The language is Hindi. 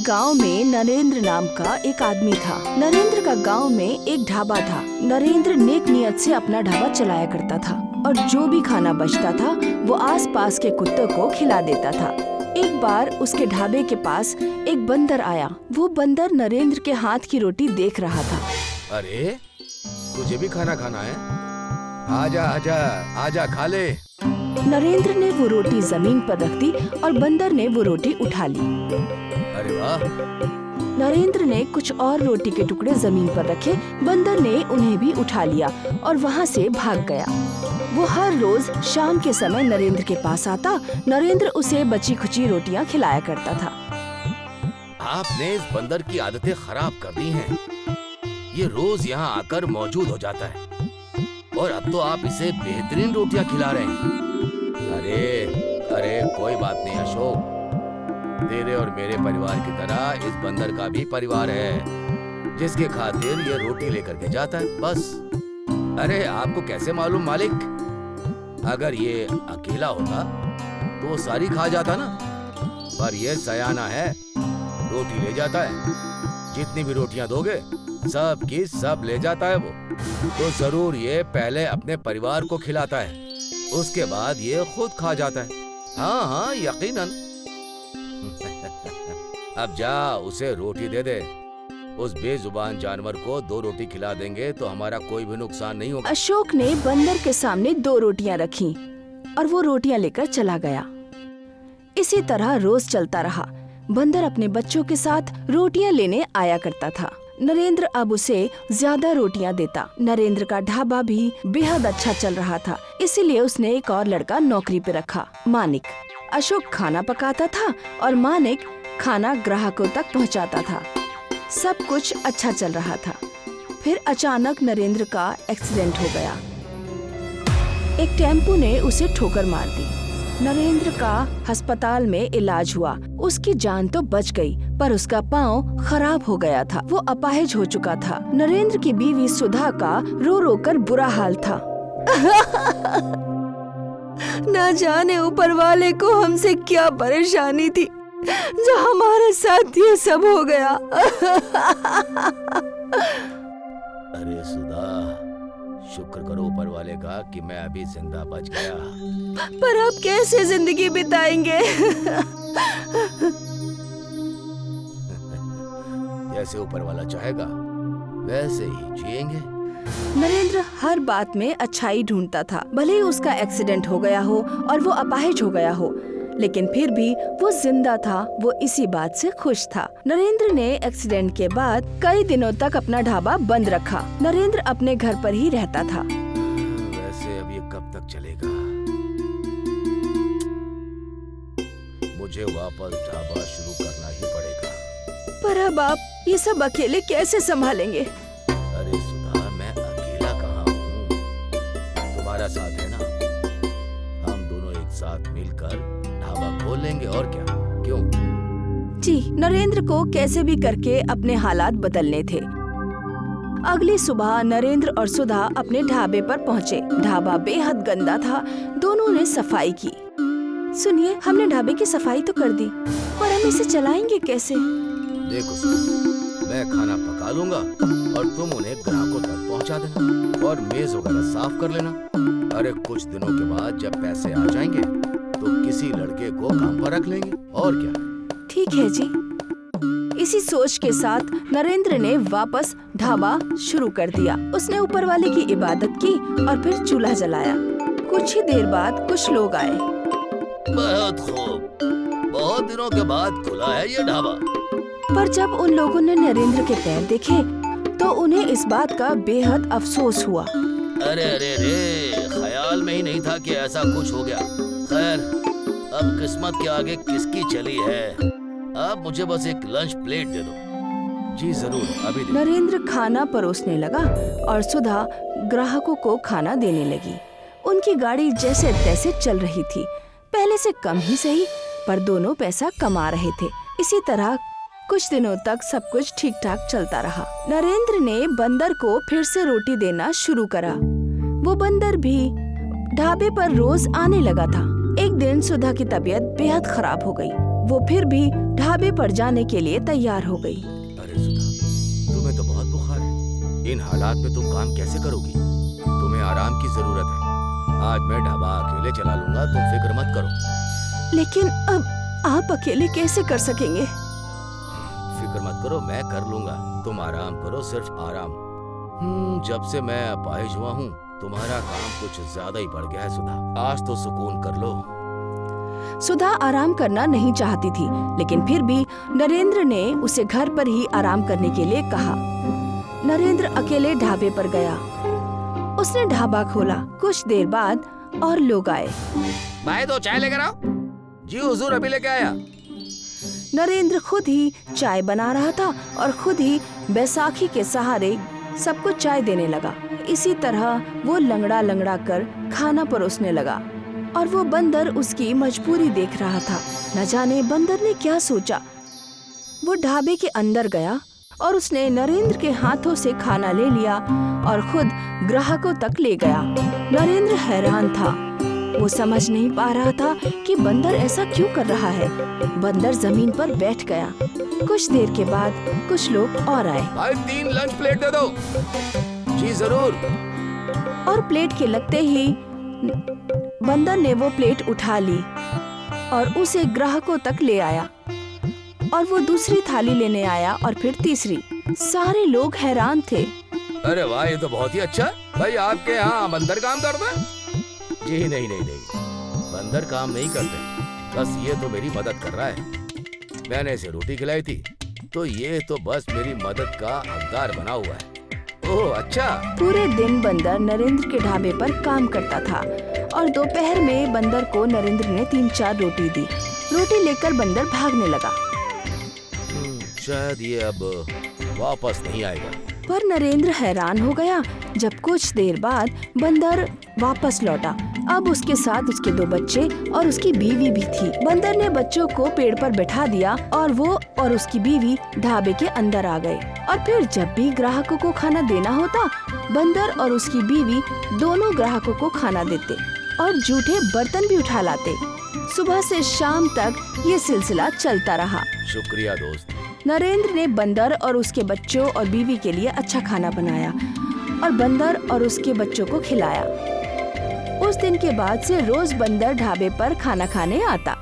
गांव में नरेंद्र नाम का एक आदमी था। नरेंद्र का गांव में एक ढाबा था। नरेंद्र नेक नियत से अपना ढाबा चलाया करता था और जो भी खाना बचता था वो आसपास के कुत्तों को खिला देता था। एक बार उसके ढाबे के पास एक बंदर आया। वो बंदर नरेंद्र के हाथ की रोटी देख रहा था। अरे तुझे भी खाना खाना है? आजा आजा आजा खा ले। नरेंद्र ने वो रोटी जमीन पर रख दी और बंदर ने वो रोटी उठा ली। अरे वाह! नरेंद्र ने कुछ और रोटी के टुकड़े जमीन पर रखे। बंदर ने उन्हें भी उठा लिया और वहाँ से भाग गया। वो हर रोज शाम के समय नरेंद्र के पास आता। नरेंद्र उसे बची खुची रोटियां खिलाया करता था। आपने इस बंदर की आदतें खराब कर दी हैं। ये रोज यहाँ आकर मौजूद हो जाता है और अब तो आप इसे बेहतरीन रोटियां खिला रहे हैं। अरे कोई बात नहीं अशोक, तेरे और मेरे परिवार की तरह इस बंदर का भी परिवार है जिसके खातिर ये रोटी लेकर के जाता है, बस। अरे आपको कैसे मालूम मालिक? अगर ये अकेला होता तो सारी खा जाता ना, पर ये सयाना है, रोटी ले जाता है। जितनी भी रोटियां दोगे सब की सब ले जाता है वो। तो जरूर ये पहले अपने परिवार को खिलाता है, उसके बाद ये खुद खा जाता है। हाँ यकीनन। अब जा उसे रोटी दे दे। उस बेजुबान जानवर को 2 रोटी खिला देंगे तो हमारा कोई भी नुकसान नहीं होगा। अशोक ने बंदर के सामने 2 रोटियां रखी और वो रोटियां लेकर चला गया। इसी तरह रोज चलता रहा। बंदर अपने बच्चों के साथ रोटियां लेने आया करता था। नरेंद्र अब उसे ज्यादा रोटियां देता। नरेंद्र का ढाबा भी बेहद अच्छा चल रहा था, इसीलिए उसने एक और लड़का नौकरी पे रखा, मानिक। अशोक खाना पकाता था और मानिक खाना ग्राहकों तक पहुंचाता था। सब कुछ अच्छा चल रहा था। फिर अचानक नरेंद्र का एक्सीडेंट हो गया। एक टेम्पो ने उसे ठोकर मार दी। नरेंद्र का अस्पताल में इलाज हुआ। उसकी जान तो बच गई, पर उसका पाँव खराब हो गया था। वो अपाहिज हो चुका था। नरेंद्र की बीवी सुधा का रो रो कर बुरा हाल था। न जाने ऊपर वाले को हमसे क्या परेशानी थी जो हमारे साथ ये सब हो गया। अरे सुधा, शुक्र करो ऊपर वाले का कि मैं अभी जिंदा बच गया। पर अब कैसे जिंदगी बिताएंगे? जैसे ऊपर वाला चाहेगा वैसे ही जिएंगे। नरेंद्र हर बात में अच्छाई ढूंढता था। भले ही उसका एक्सीडेंट हो गया हो और वो अपाहिज हो गया हो, लेकिन फिर भी वो जिंदा था। वो इसी बात से खुश था। नरेंद्र ने एक्सीडेंट के बाद कई दिनों तक अपना ढाबा बंद रखा। नरेंद्र अपने घर पर ही रहता था। वैसे अब ये कब तक चलेगा? मुझे वापस ढाबा शुरू करना ही पड़ेगा। पर अब आप ये सब अकेले कैसे संभालेंगे? अरे सुधा, मैं अकेला कहाँ हूँ? तुम्हारा साथ है ना? हम दोनों एक साथ मिलकर ढाबा खोल लेंगे, और क्या? क्यों? जी, नरेंद्र को कैसे भी करके अपने हालात बदलने थे। अगली सुबह नरेंद्र और सुधा अपने ढाबे पर पहुँचे। ढाबा बेहद गंदा था। दोनों ने सफाई की। सुनिए, हमने ढाबे की सफाई तो कर दी, पर हम इसे चलाएंगे कैसे? देखो सुधा, मैं खाना पका लूंगा और तुम उन्हें ग्राहकों तक पहुंचा देना और मेज वगैरह साफ कर लेना। अरे कुछ दिनों के बाद जब पैसे आ जाएंगे तो किसी लड़के को काम पर रख लेंगे, और क्या? ठीक है जी। इसी सोच के साथ नरेंद्र ने वापस ढाबा शुरू कर दिया। उसने ऊपर वाले की इबादत की और फिर चूल्हा जलाया। कुछ ही देर बाद कुछ लोग आए। बहुत खूब, बहुत दिनों के बाद खुला है ये ढाबा। पर जब उन लोगों ने नरेंद्र के पैर देखे तो उन्हें इस बात का बेहद अफसोस हुआ। अरे अरे अरे, ख्याल में ही नहीं था कि ऐसा कुछ हो गया। खैर, अब किस्मत के आगे किसकी चली है। अब मुझे बस एक लंच प्लेट दे दो। जी जरूर, अभी दे। नरेंद्र खाना परोसने लगा और सुधा ग्राहकों को खाना देने लगी। उनकी गाड़ी जैसे तैसे चल रही थी। पहले से कम ही सही, पर दोनों पैसा कमा रहे थे। इसी तरह कुछ दिनों तक सब कुछ ठीक ठाक चलता रहा। नरेंद्र ने बंदर को फिर से रोटी देना शुरू करा। वो बंदर भी ढाबे पर रोज आने लगा था। एक दिन सुधा की तबीयत बेहद खराब हो गई। वो फिर भी ढाबे पर जाने के लिए तैयार हो गई। अरे सुधा, तुम्हें तो बहुत बुखार है। इन हालात में तुम काम कैसे करोगी? तुम्हें आराम की जरूरत है। आज मैं ढाबा अकेले चला लूंगा, तुम फिक्र मत करो। लेकिन अब आप अकेले कैसे कर सकेंगे? फिक्र मत करो, मैं कर लूंगा। तुम आराम करो, सिर्फ आराम। जब से मैं अपाहिज हुआ हूँ, तुम्हारा काम कुछ ज्यादा ही बढ़ गया है सुधा। आज तो सुकून कर लो। सुधा आराम करना नहीं चाहती थी, लेकिन फिर भी नरेंद्र ने उसे घर पर ही आराम करने के लिए कहा। नरेंद्र अकेले ढाबे पर गया। उसने ढाबा खोला। कुछ देर बाद और लोग आए। भाई, दो चाय लेकर आओ। जी हुजूर, अभी लेके आया। नरेंद्र खुद ही चाय बना रहा था और खुद ही बैसाखी के सहारे सबको चाय देने लगा। इसी तरह वो लंगड़ा लंगड़ा कर खाना परोसने लगा और वो बंदर उसकी मजबूरी देख रहा था। न जाने बंदर ने क्या सोचा। वो ढाबे के अंदर गया और उसने नरेंद्र के हाथों से खाना ले लिया और खुद ग्राहकों तक ले गया। नरेंद्र हैरान था। वो समझ नहीं पा रहा था कि बंदर ऐसा क्यों कर रहा है। बंदर जमीन पर बैठ गया। कुछ देर के बाद कुछ लोग और आए। भाई, 3 लंच प्लेट दे दो। जी जरूर। और प्लेट के लगते ही बंदर ने वो प्लेट उठा ली और उसे ग्राहकों तक ले आया और वो दूसरी थाली लेने आया और फिर तीसरी। सारे लोग हैरान थे। अरे वाह, ये तो बहुत ही अच्छा। भाई, आपके यहाँ बंदर काम करता है? जी नहीं नहीं नहीं, बंदर काम नहीं करते। बस ये तो मेरी मदद कर रहा है। मैंने इसे रोटी खिलाई थी, तो ये तो बस मेरी मदद का हकदार बना हुआ है। ओह अच्छा। पूरे दिन बंदर नरेंद्र के ढाबे पर काम करता था और दोपहर में बंदर को नरेंद्र ने 3-4 रोटी दी। रोटी लेकर बंदर भागने लगा। शायद ये अब वापस नहीं आएगा। पर नरेंद्र हैरान हो गया जब कुछ देर बाद बंदर वापस लौटा। अब उसके साथ उसके 2 बच्चे और उसकी बीवी भी थी। बंदर ने बच्चों को पेड़ पर बैठा दिया और वो और उसकी बीवी ढाबे के अंदर आ गए। और फिर जब भी ग्राहकों को खाना देना होता, बंदर और उसकी बीवी दोनों ग्राहकों को खाना देते और जूठे बर्तन भी उठा लाते। सुबह से शाम तक ये सिलसिला चलता रहा। शुक्रिया दोस्त। नरेंद्र ने बंदर और उसके बच्चों और बीवी के लिए अच्छा खाना बनाया और बंदर और उसके बच्चों को खिलाया। उस दिन के बाद से रोज बंदर ढाबे पर खाना खाने आता।